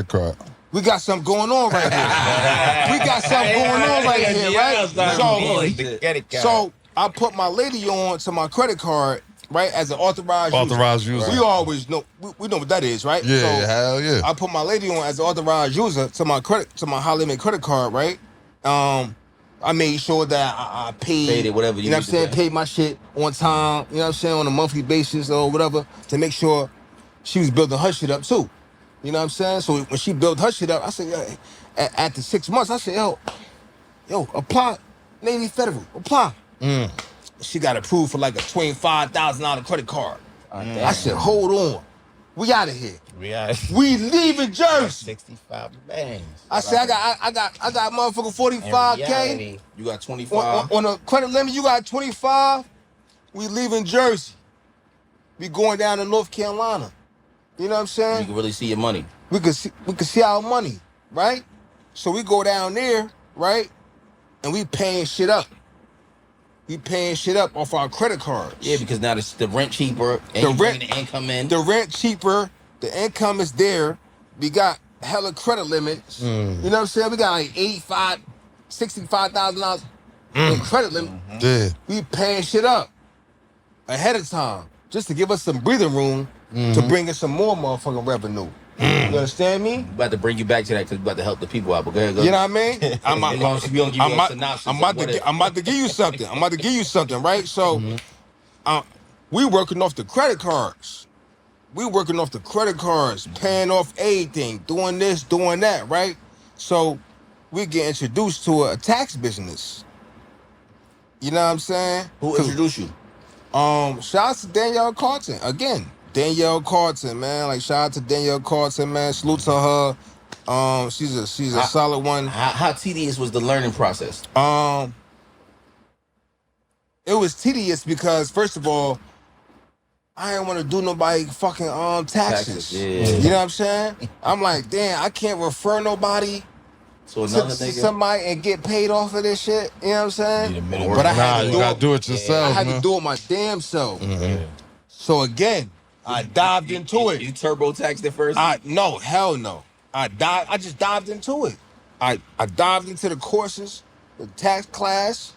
credit card. We got something going on right here. We got something going on right here, right? So I put my lady on to my credit card, right, as an authorized user. We always know, we know what that is, right? Yeah, so hell yeah. I put my lady on as an authorized user to my high limit credit card, right? I made sure that I paid it, whatever you know what I'm saying, paid my shit on time, you know what I'm saying, on a monthly basis or whatever, to make sure she was building her shit up too. You know what I'm saying? So when she built her shit up, I said, yeah, after 6 months, I said, yo, apply, Navy Federal, apply. She got approved for like a $25,000 credit card. I said, hold on, we out of here. We leaving Jersey. 65 bands. I said, I got motherfucking 45K. You got 25 on a credit limit. You got 25. We leaving Jersey. We going down to North Carolina. You know what I'm saying? You can really see your money. We could see our money, right? So we go down there, right? And we paying shit up. We paying shit up off our credit cards. Yeah, because now the rent cheaper, and the income in. The rent cheaper, the income is there. We got hella credit limits. You know what I'm saying? We got like $65,000 in credit limit. Yeah. We paying shit up ahead of time just to give us some breathing room to bring in some more motherfucking revenue. You understand me? I'm about to bring you back to that because we're about to help the people out. But go ahead, You know what I mean? I'm about to give you something. I'm about to give you something, right? So, we working off the credit cards. We working off the credit cards, paying off everything, doing this, doing that, right? So, we get introduced to a tax business. You know what I'm saying? Who introduced you? Shout out to Danielle Carlton again. Danielle Carlton, man. Like, shout out to Danielle Carlton, man. Salute to her. She's a solid one. How tedious was the learning process? It was tedious because, first of all, I didn't want to do nobody fucking taxes. Yeah. You know what I'm saying? I'm like, damn, I can't refer nobody to somebody and get paid off of this shit. You know what I'm saying? But you gotta do it yourself. I had to do it my damn self. So again, I dived into it. You TurboTaxed it first? No, hell no. I just dived into it. I dived into the courses, the tax class,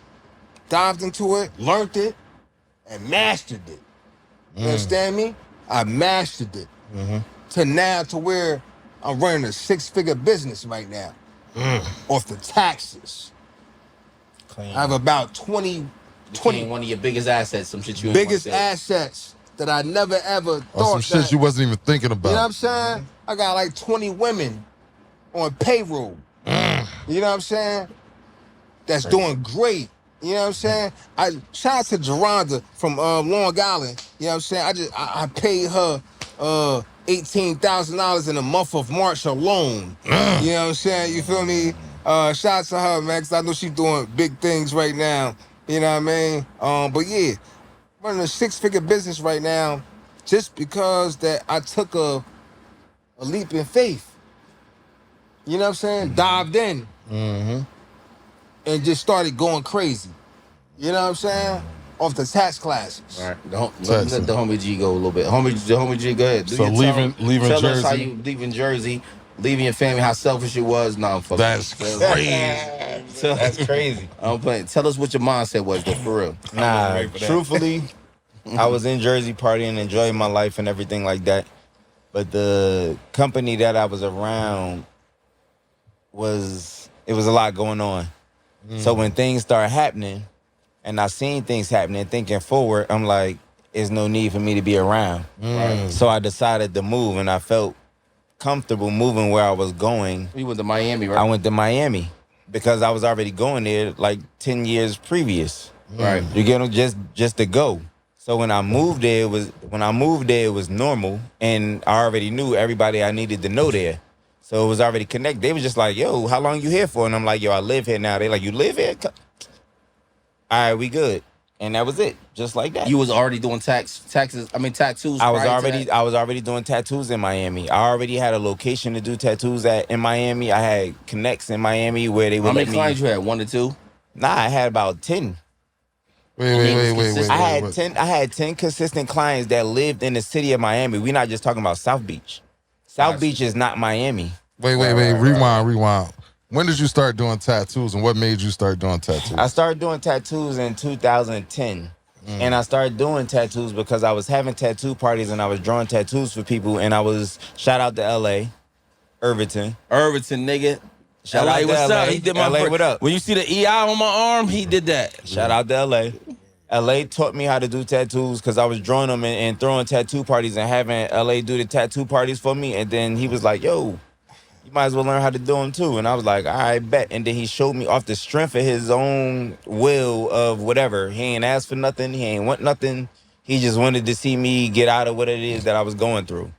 dived into it, learned it, and mastered it. You understand me? I mastered it. To where I'm running a 6-figure business right now. Off the taxes. Clean. I have about 20 one of your biggest assets, some shit you biggest assets that I never ever thought. Some shit you wasn't even thinking about. You know what I'm saying? I got like 20 women on payroll. You know what I'm saying? That's doing great. You know what I'm saying? Shout out to Geronda from Long Island. You know what I'm saying? I paid her $18,000 in the month of March alone. You know what I'm saying? You feel me? Shout out to her, man, because I know she's doing big things right now. You know what I mean? But yeah, running a 6-figure business right now just because that I took a leap in faith. You know what I'm saying? Dived in. And just started going crazy. You know what I'm saying? Off the tax classes. All right. Let the homie G go a little bit. The homie G, go ahead. So leaving tell Jersey. Us how you leaving Jersey, leaving your family, how selfish it was. No, I'm fucking. That's crazy. That's crazy. I'm playing. Tell us what your mindset was, though, for real. Nah, truthfully, I was in Jersey partying, enjoying my life and everything like that. But the company that I was around it was a lot going on. So when things start happening, and I seen things happening, thinking forward, I'm like, there's no need for me to be around. So I decided to move, and I felt comfortable moving where I was going. You went to Miami, right? I went to Miami because I was already going there like 10 years previous. Right. You get them just to go. So when I moved there, it was normal, and I already knew everybody I needed to know there. So it was already connected. They was just like, yo, how long you here for? And I'm like, yo, I live here now. They like, you live here? All right, we good. And that was it, just like that. You was already doing tattoos. I was already doing tattoos in Miami. I already had a location to do tattoos in Miami. I had connects in Miami where they would let me. How many clients you had? 1 to 2? Nah, I had about 10. Wait. I had 10 consistent clients that lived in the city of Miami. We're not just talking about South Beach. South Beach is not Miami. Wait, rewind. When did you start doing tattoos, and what made you start doing tattoos? I started doing tattoos in 2010. And I started doing tattoos because I was having tattoo parties and I was drawing tattoos for people. And I was, shout out to LA, Irvington, nigga. Shout LA, out to what's LA. up? He did my LA, what up? When you see the EI on my arm, he did that. Shout out to LA. LA taught me how to do tattoos because I was drawing them and throwing tattoo parties and having LA do the tattoo parties for me. And then he was like, yo, you might as well learn how to do them too. And I was like, all right, bet. And then he showed me off the strength of his own will of whatever. He ain't asked for nothing. He ain't want nothing. He just wanted to see me get out of what it is that I was going through.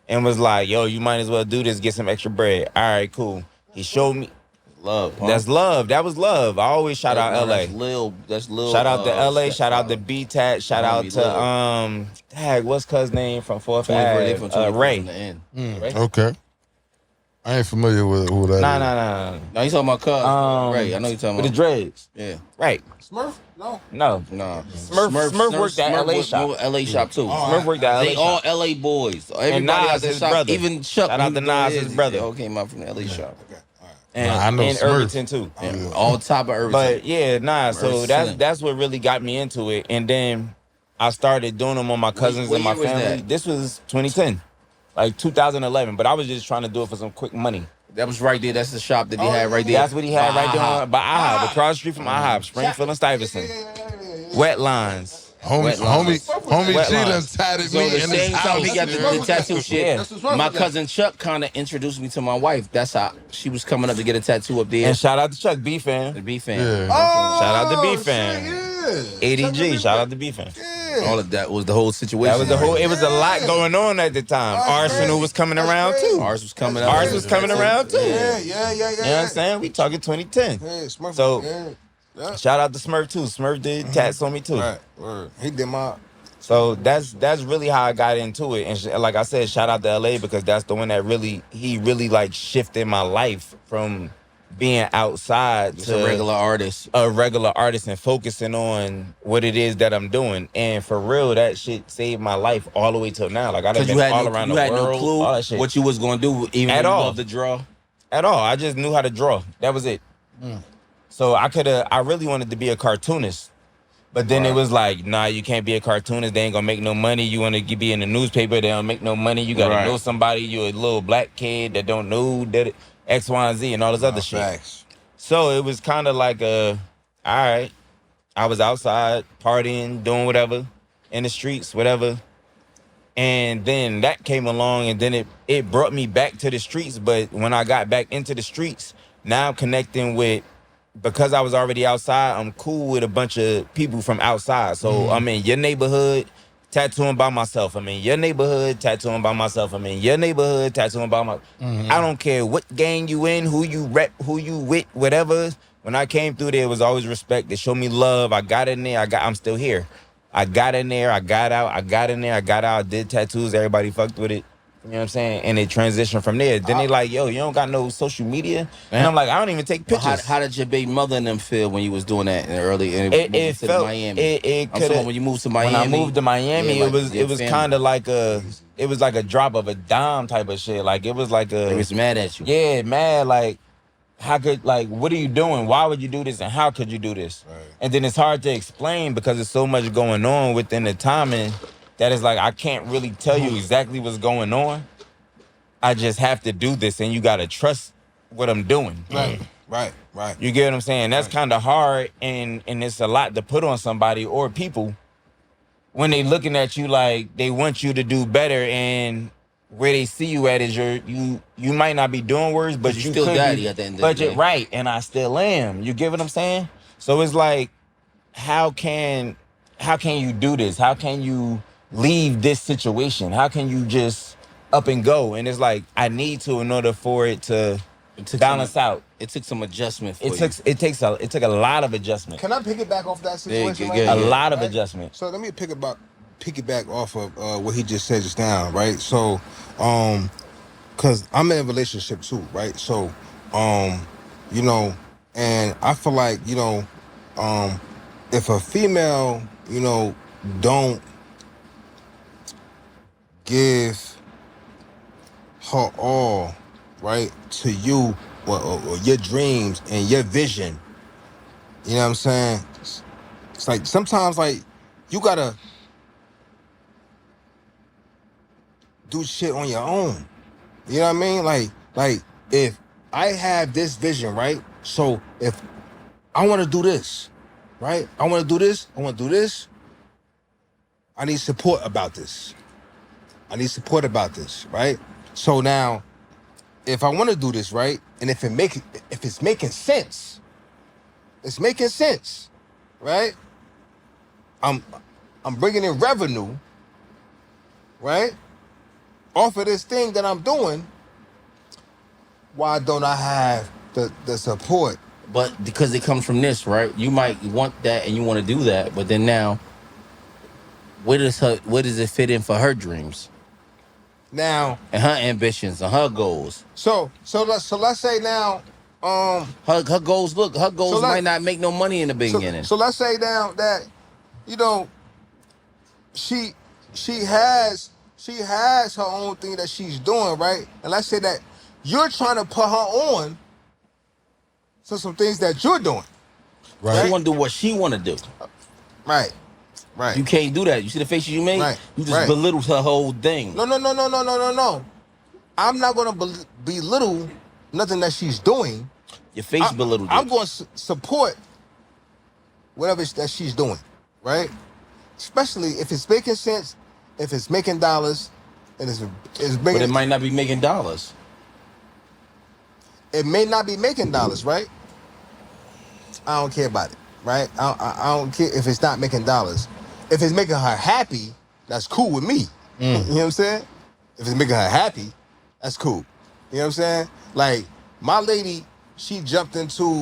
And was like, yo, you might as well do this, get some extra bread. All right, cool. He showed me. Love, huh? That's love. That was love. I always shout out LA. That's Lil. Shout out to LA. Shout out to B-Tat. Shout out to Tag. What's cuz name from 4th Ave? Ray. Okay. I ain't familiar with who that is. Nah. No, you talking about cuz? Right. I know you talking With about the dreads. Yeah. Right. Smurf? No. No. Nah. Smurf worked at LA shop. LA shop too. Smurf worked at LA They shop. all LA boys. Everybody Nas, out that his shop, brother. even Chuck. Shout out to Nas, his brother. They all came out from the LA shop. And, I know and Smurf. Irvington too. Yeah. All top of Irvington. But yeah, so Irvington. that's what really got me into it. And then I started doing them on my cousins what and my year was family. that? This was 2010, like 2011. But I was just trying to do it for some quick money. that was right there. That's the shop that he had right there. That's what he had right there By by IHOP, across the street from IHOP, Springfield and Stuyvesant. Wet lines. Homie Wet G done lines. tatted So me the in his same time he house. got the tattoo shit, That's what's wrong my with that. cousin Chuck kind of introduced me to my wife. That's how she was coming up to get a tattoo up there. And shout out to Chuck B The fan. B fan. Yeah. Oh, Shout out to B shit, fan. yeah. ADG. Shout out to B fan. All of that was the whole situation. That was the whole. It was a lot going on at the time. Arsenal was coming around too. Ours was coming out. Ours was coming around too. Yeah. You know what I'm saying? We talking 2010. Yeah, Smurf. So- yeah. Shout out to Smurf too. Smurf did tats on me too. Right, word. He did my. So that's really how I got into it. And like I said, shout out to LA because that's the one that really like shifted my life from being outside Just to a regular artist. and focusing on what it is that I'm doing. And for real, that shit saved my life all the way till now. Like I done Because been you had all no, around you the had world, no clue all that shit. what you was gonna do, even At though you all. loved to draw. At all. I just knew how to draw. That was it. So I really wanted to be a cartoonist. But then it was like, nah, you can't be a cartoonist. They ain't gonna make no money. You want to be in the newspaper. They don't make no money. You gotta Right. know somebody. You a little black kid that don't know that X, Y, and Z and all this other shit. Facts. So it was kind of like all right. I was outside partying, doing whatever in the streets, whatever. And then that came along, and then it brought me back to the streets. But when I got back into the streets, now I'm connecting with, because I was already outside, I'm cool with a bunch of people from outside. So I'm in your neighborhood tattooing by myself. I'm in your neighborhood tattooing by myself. I'm in your neighborhood tattooing by my. I don't care what gang you in, who you rep, who you with, whatever. When I came through there, it was always respect. They showed me love. I got in there. I'm still here. I got in there. I got out. I got in there. I got out. Did tattoos. Everybody fucked with it. You know what I'm saying? And it transitioned from there. Then they like, yo, you don't got no social media? And I'm like, I don't even take pictures. How did your baby mother and them feel when you was doing that in the early? It felt Miami. it I'm could talking when you moved to Miami. When I moved to Miami, yeah, it was your family. kind of like a drop of a dime type of shit. Like it was like They was mad at you. yeah, mad. Like how could what are you doing? Why would you do this? And how could you do this? Right. And then it's hard to explain because there's so much going on within the timing that it's like I can't really tell you exactly what's going on. I just have to do this, and you gotta trust what I'm doing. Right. You get what I'm saying? That's kind of hard, and it's a lot to put on somebody or people when they looking at you like they want you to do better, and where they see you at is you might not be doing words, but You you still could daddy be, at the end of but the you're day. right, and I still am. You get what I'm saying? So it's like, how can you do this? How can you leave this situation? How can you just up and go? And it's like I need to in order for it to balance out. It took some adjustment for It took a lot of adjustment. Can I piggyback off that situation? Yeah, right yeah, there? A lot of Right? adjustment. So let me piggyback off of what he just said just now, right? So, cause I'm in a relationship too, right? So, you know, and I feel like, you know, if a female, you know, don't give her all right, to you or your dreams and your vision. You know what I'm saying? It's like sometimes like you gotta do shit on your own. You know what I mean? Like if I have this vision, right? So if I want to do this, right? I want to do this. I want to do this. I need support about this. I need support about this, right? So now, if I want to do this, right, and if it's making sense, it's making sense, right? I'm bringing in revenue, right, off of this thing that I'm doing. Why don't I have the support? But because it comes from this, right? You might want that and you want to do that, but then now, where does it fit in for her dreams Now, and her ambitions and her goals? so let's say now, Her goals. Look, her goals let- might not make no money in the so, beginning. so let's say now that, you know, she has her own thing that she's doing, right? And let's say that you're trying to put her on to some things that you're doing. Right. She want to do what she want to do. Right. Right. You can't do that. You see the faces you made? Right, You just right. belittled her whole thing. No. I'm not gonna belittle nothing that she's doing. Your face belittled I'm it. going to support whatever that she's doing, right? Especially if it's making sense, if it's making dollars, and it's But making. it might not be making dollars. It may not be making dollars, right? I don't care about it, right? I don't care if it's not making dollars. If it's making her happy, that's cool with me. You know what I'm saying? If it's making her happy, that's cool. You know what I'm saying? Like, my lady, she jumped into